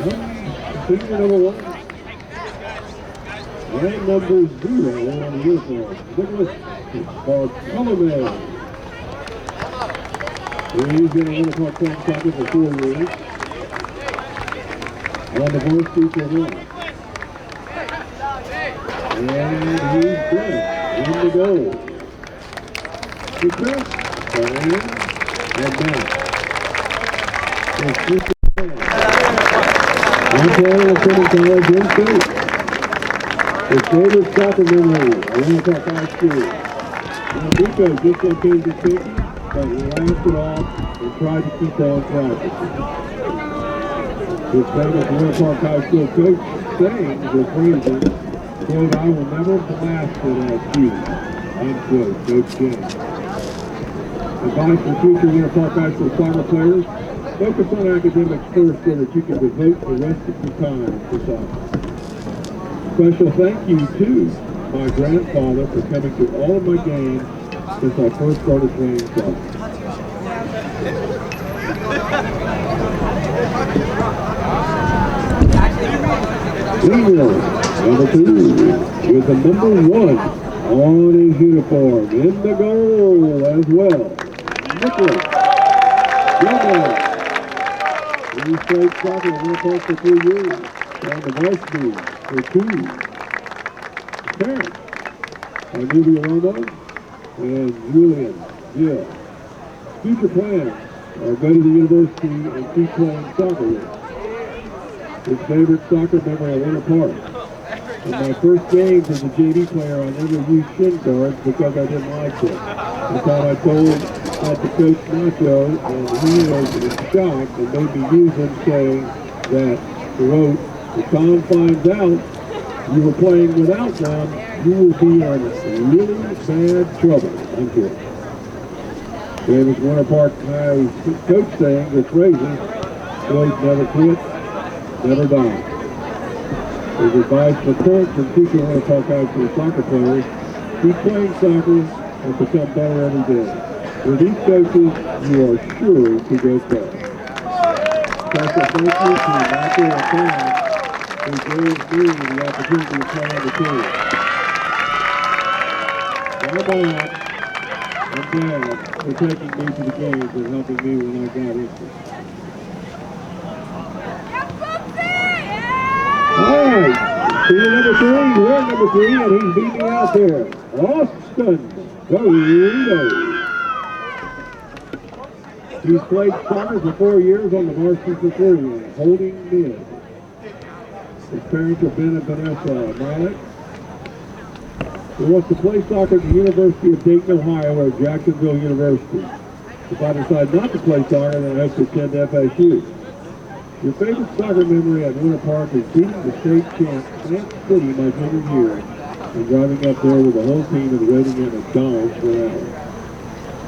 Senior number 1. And number 0 on the uniform. Nicholas Bartolome. He's been a Winter Park playing soccer for 4 years. On the varsity for 1. And he's good. In the goal. Defense. And back. Montana City College in state. His favorite soccer memory, Winter Park High School. Now, Rico dislocated his pinky, but he laughed it off and tried to keep on practicing. His famous Winter Park High School coach saying the phrases, quote, "I will never blast it at you," unquote, Coach James. Advice for future Winter Park High School soccer players: focus on academics first so that you can devote the rest of your time to soccer. Special thank you to my grandfather for coming to all of my games since I first started playing soccer. Senior, number 2, with the number 1 on his uniform, in the goal as well, Nicholas Gilmore. He's played soccer in Winter Park for 3 years, and the varsity for 2. His parents are Nubia Romo and Julian Gill. Future plans are go to the university and keep playing soccer with. His favorite soccer memory at Winter Park. In my first games as a JV player, I never used shin guards because I didn't like them. I thought I told that to Coach Nacho, and he was shocked and made me use them, saying that, quote, "If Tom finds out you were playing without them, you will be in really bad trouble," unquote. Famous Winter Park High coach saying the phrases, "Boys never quit, never die." His advice for current and future Winter Park High School soccer players: keep playing soccer and become better every day. With these coaches, you are sure to go far. Special thank you to Michael and Tom, who gave me the opportunity to play on the team. My mom and Dad for taking me to the games and helping me when I got injured. All right, senior number 3, we're number 3, and he's beating out there. Austin Garrido. He's played soccer for 4 years on the varsity for 3, holding mid. His parents are Ben and Vanessa Malik. He wants to play soccer at the University of Dayton, Ohio, or Jacksonville University. If I decide not to play soccer, then I have to attend FSU. Your favorite soccer memory at Winter Park is beating the state champ, Plant City, my junior year, and driving up there with the whole team and waiting at McDonald's for an hour.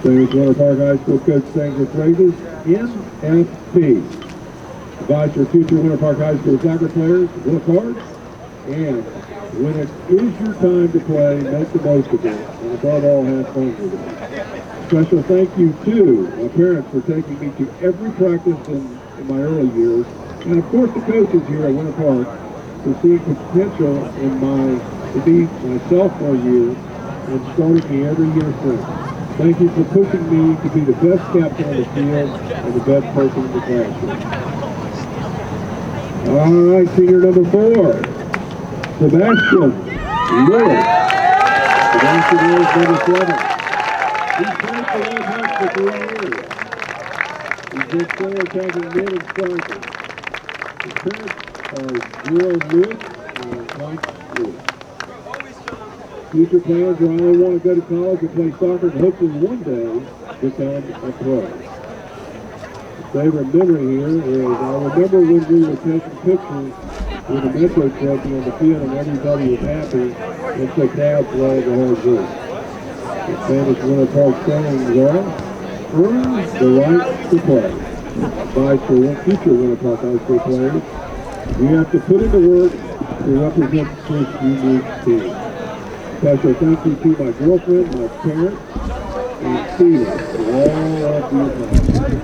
Famous Winter Park High School coach saying the phrases, NFP. Advice for future Winter Park High School soccer players: work hard, and when it is your time to play, make the most of it, and above all, have fun with it. Special thank you to my parents for taking me to every practice in my early years, and of course the coaches here at Winter Park for seeing potential in to be my sophomore year and starting me every year since. Thank you for pushing me to be the best captain on the field and the best person in the classroom. All right, senior number 4, Sebastian Lewis. Sebastian Lewis, number 7. He's played for Winter Park for 3 years. He's been player taking mid and striker. His parents are Gerald Lewis and Mike Lewis. Future plans are I want to go to college and play soccer and hopefully one day become a pro. His favorite memory here is I remember when we were taking pictures with the Metro trophy on the field and everybody was happy and so proud for all the hard work. The famous Winter Park sayings are, earn the right to play. Advice for future Winter Park High School players: you have to put in the work to represent this unique team. Special thank you to my girlfriend, my parents, and Steve for all of the advice.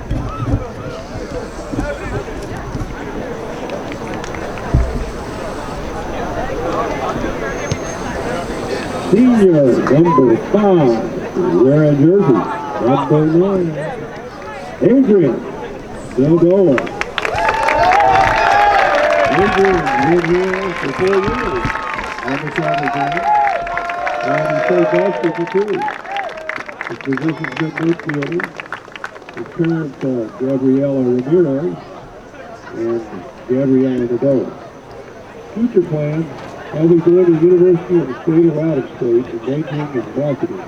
Senior number 5, wearing jersey number 9, Adrian Silgola. Adrian been here for 4 years on the Saturday game, and he played basket for 2. His position's been midfielder. His parents, Gabriella Ramirez and Gabriella Nadeau. Future plans, as he did at University of the State or out of state, in majoring in marketing.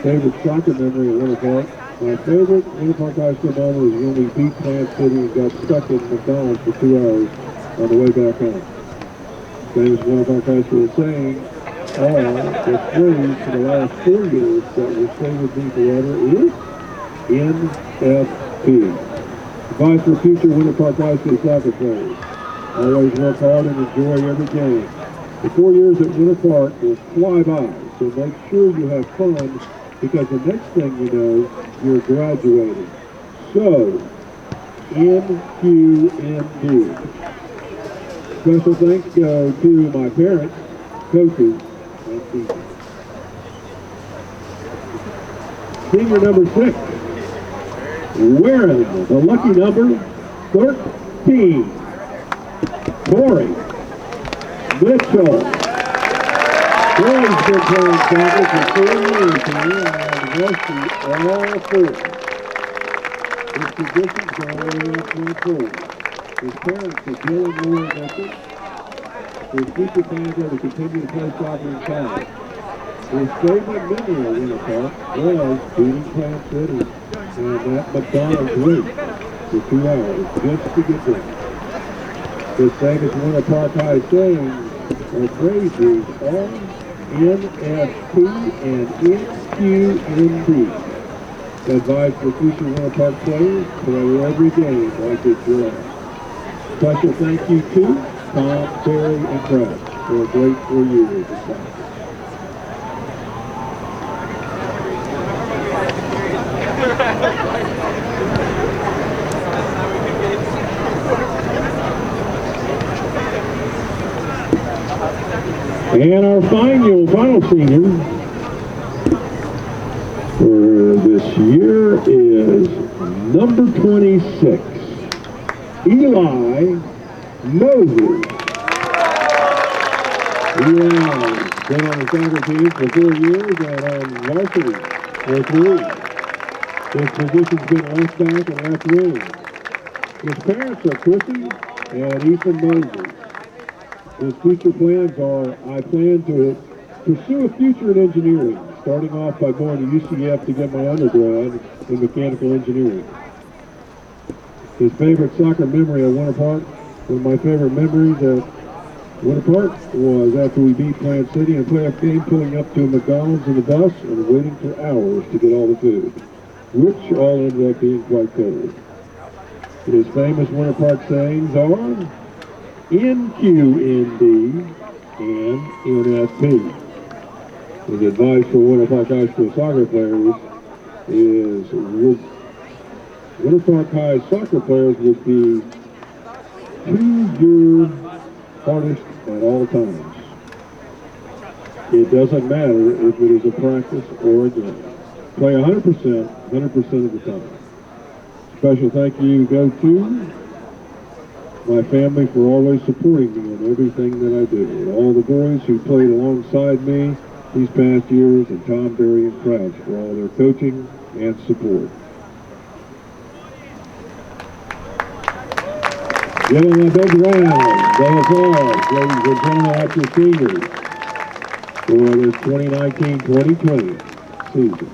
Favorite soccer memory at Winter Park. My favorite Winter Park High School moment is when we beat Plant City and got stuck in McDonald's for 2 hours on the way back home. Famous Winter Park High School saying, the phrase for the last 4 years that will stay with me forever is NFP. Advice for future Winter Park High School soccer players. Always work hard and enjoy every game. The 4 years at Winter Park will fly by, so make sure you have fun, because the next thing you know, you're graduating. So, NQND. Special thanks go to my parents, coaches, and teachers. Senior number 6, wearing the lucky number 13, Corey Mitchell. Corey's been playing soccer for 4 years here on Varsity all 4. His position's going up 24. His parents are Bill and Laura Mitchell. His future plans are to continue to play soccer in college. His favorite memory at Winter Park was beating Plant City and that McDonald's wait for 2 hours just to get there. His famous Winter Park High sayings or phrases are NFP and NQND. Advice for future Winter Park players, play every game like it's your last. Special thank you to Tom, Barry, and Brad for a great 4 years of soccer. And our final senior for this year is number 26, Eli Moses. Eli been on the soccer team for 4 years and on varsity for 3. His position's been left back and left wing. His parents are Chrissy and Ethan Moses. His future plans are, I plan to pursue a future in engineering, starting off by going to UCF to get my undergrad in mechanical engineering. His favorite soccer memory at Winter Park, one of my favorite memories at Winter Park was after we beat Plant City and playoff game, pulling up to a McDonald's in the bus and waiting for hours to get all the food, which all ended up being quite cold. His famous Winter Park sayings are NQND and NFP. His advice for Winter Park High School soccer players is Winter Park High soccer players would be choose your hardest at all times. It doesn't matter if it is a practice or a game. Play 100% of the time. Special thank you go to my family for always supporting me in everything that I do. And all the boys who played alongside me these past years, and Tom, Barry, and Crouch for all their coaching and support. Give them a big round of applause, ladies and gentlemen, at your seniors for this 2019-2020 season.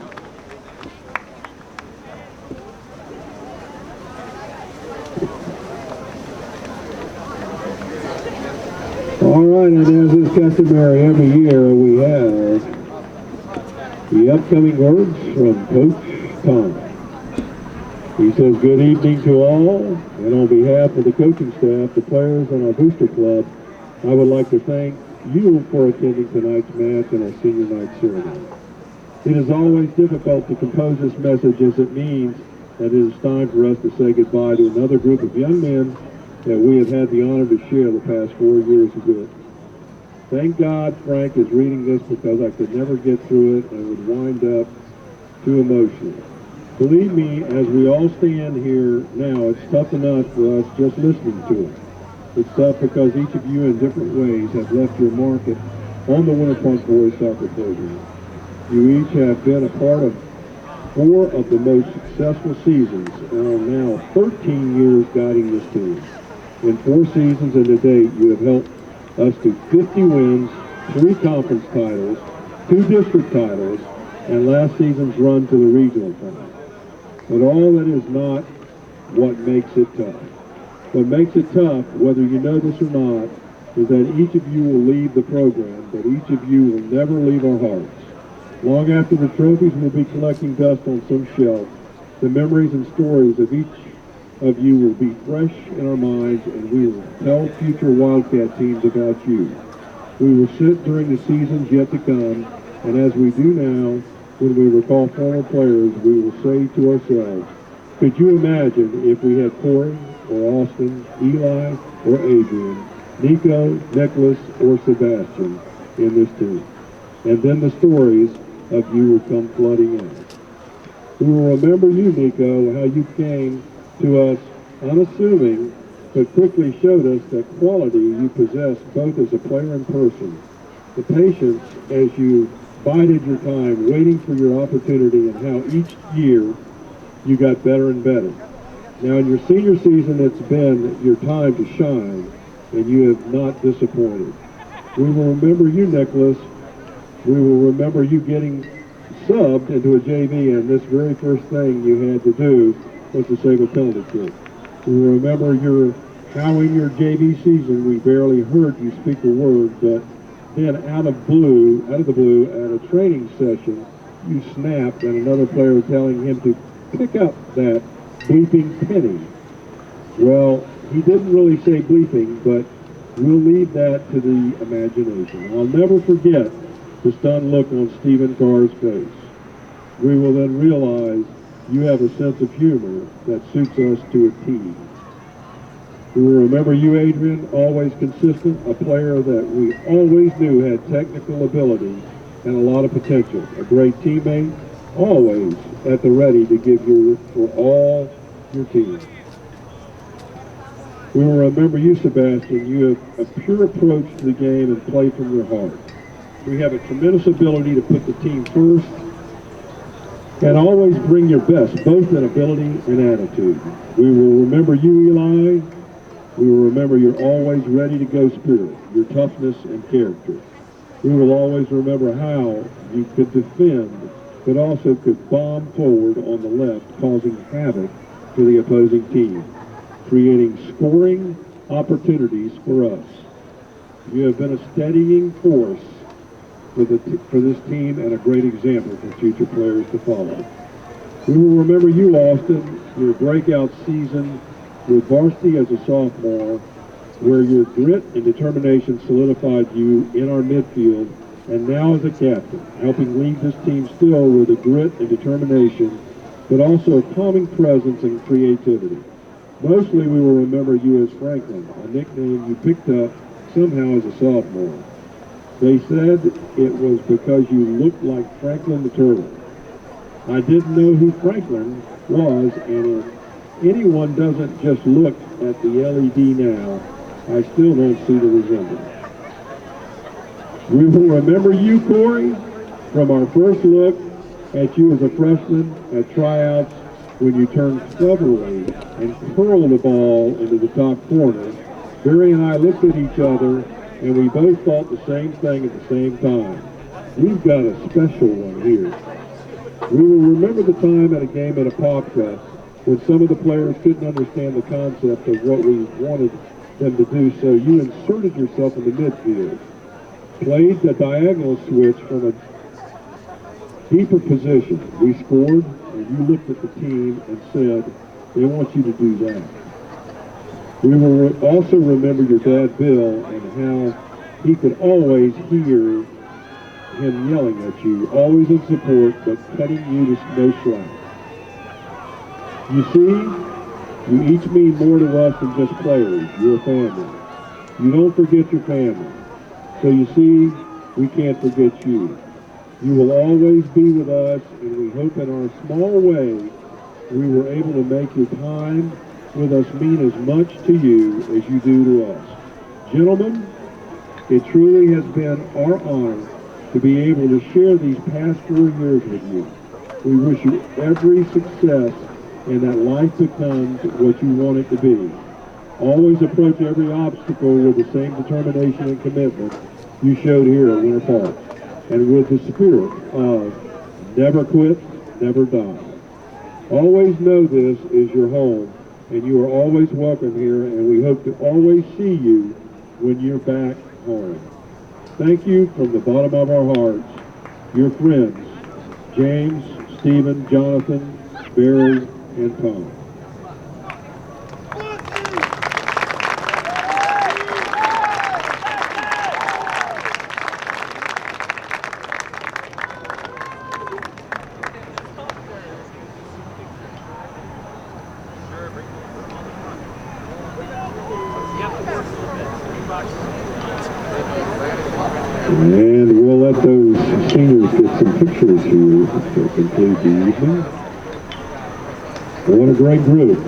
All right, and as is customary every year, we have the upcoming words from Coach Tom. He says, good evening to all, and on behalf of the coaching staff, the players, and our booster club, I would like to thank you for attending tonight's match and our senior night ceremony. It is always difficult to compose this message, as it means that it is time for us to say goodbye to another group of young men that we have had the honor to share the past 4 years of it. Thank God Frank is reading this because I could never get through it and would wind up too emotional. Believe me, as we all stand here now, it's tough enough for us just listening to it. It's tough because each of you in different ways have left your mark on the Winter Park Boys soccer program. You each have been a part of 4 of the most successful seasons and are now 13 years guiding this team. In 4 seasons and to date, you have helped us to 50 wins, 3 conference titles, 2 district titles, and last season's run to the regional final. But all that is not what makes it tough. What makes it tough, whether you know this or not, is that each of you will leave the program, but each of you will never leave our hearts. Long after the trophies will be collecting dust on some shelf, the memories and stories of each of you will be fresh in our minds, and we will tell future Wildcat teams about you. We will sit during the seasons yet to come, and as we do now, when we recall former players, we will say to ourselves, could you imagine if we had Corey or Austin, Eli or Adrian, Nico, Nicholas or Sebastian in this team? And then the stories of you will come flooding in. We will remember you, Nico, how you came to us unassuming, but quickly showed us that quality you possess both as a player and person. The patience as you bided your time, waiting for your opportunity, and how each year you got better and better. Now in your senior season, it's been your time to shine, and you have not disappointed. We will remember you, Nicholas. We will remember you getting subbed into a JV, and this very first thing you had to do was to save a penalty kick. We will remember how in your JV season we barely heard you speak a word, but then out of the blue, at a training session, you snapped at another player telling him to pick up that bleeping penny. Well, he didn't really say bleeping, but we'll leave that to the imagination. I'll never forget the stunned look on Stephen Carr's face. We will then realize you have a sense of humor that suits us to a T. We will remember you, Adrian, always consistent, a player that we always knew had technical ability and a lot of potential, a great teammate, always at the ready to give you for all your team. We will remember you, Sebastian. You have a pure approach to the game and play from your heart. We have a tremendous ability to put the team first and always bring your best, both in ability and attitude. We will remember you, Eli. We will remember your always ready-to-go spirit, your toughness and character. We will always remember how you could defend, but also could bomb forward on the left, causing havoc for the opposing team, creating scoring opportunities for us. You have been a steadying force for this team and a great example for future players to follow. We will remember you, Austin, your breakout season with Varsity as a sophomore, where your grit and determination solidified you in our midfield, and now as a captain, helping lead this team still with a grit and determination, but also a calming presence and creativity. Mostly we will remember you as Franklin, a nickname you picked up somehow as a sophomore. They said it was because you looked like Franklin the Turtle. I didn't know who Franklin was, and if anyone doesn't just look at the LED now, I still don't see the resemblance. We will remember you, Corey, from our first look at you as a freshman at tryouts when you turned cleverly and curled the ball into the top corner. Barry and I looked at each other, and we both thought the same thing at the same time. We've got a special one here. We will remember the time at a game at Apopka when some of the players couldn't understand the concept of what we wanted them to do, so you inserted yourself in the midfield, played the diagonal switch from a deeper position. We scored, and you looked at the team and said, they want you to do that. We will also remember your dad, Bill, and how he could always hear him yelling at you, always in support, but cutting you to no slack. You see, you each mean more to us than just players. You're a family. You don't forget your family. So you see, we can't forget you. You will always be with us, and we hope in our small way we were able to make your time with us mean as much to you as you do to us. Gentlemen, it truly has been our honor to be able to share these past 4 years with you. We wish you every success and that life becomes what you want it to be. Always approach every obstacle with the same determination and commitment you showed here at Winter Park, and with the spirit of never quit, never die. Always know this is your home, and you are always welcome here, and we hope to always see you when you're back home. Thank you from the bottom of our hearts, your friends, James, Stephen, Jonathan, Barry, and Tom. And we'll let those seniors get some pictures here to conclude the evening. What a great group.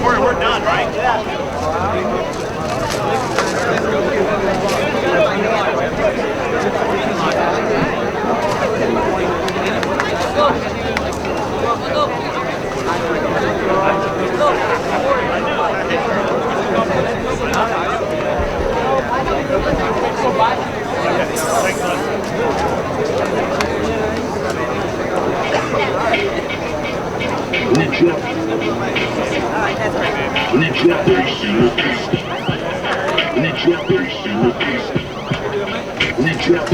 We're done, right? Yeah. Matrix.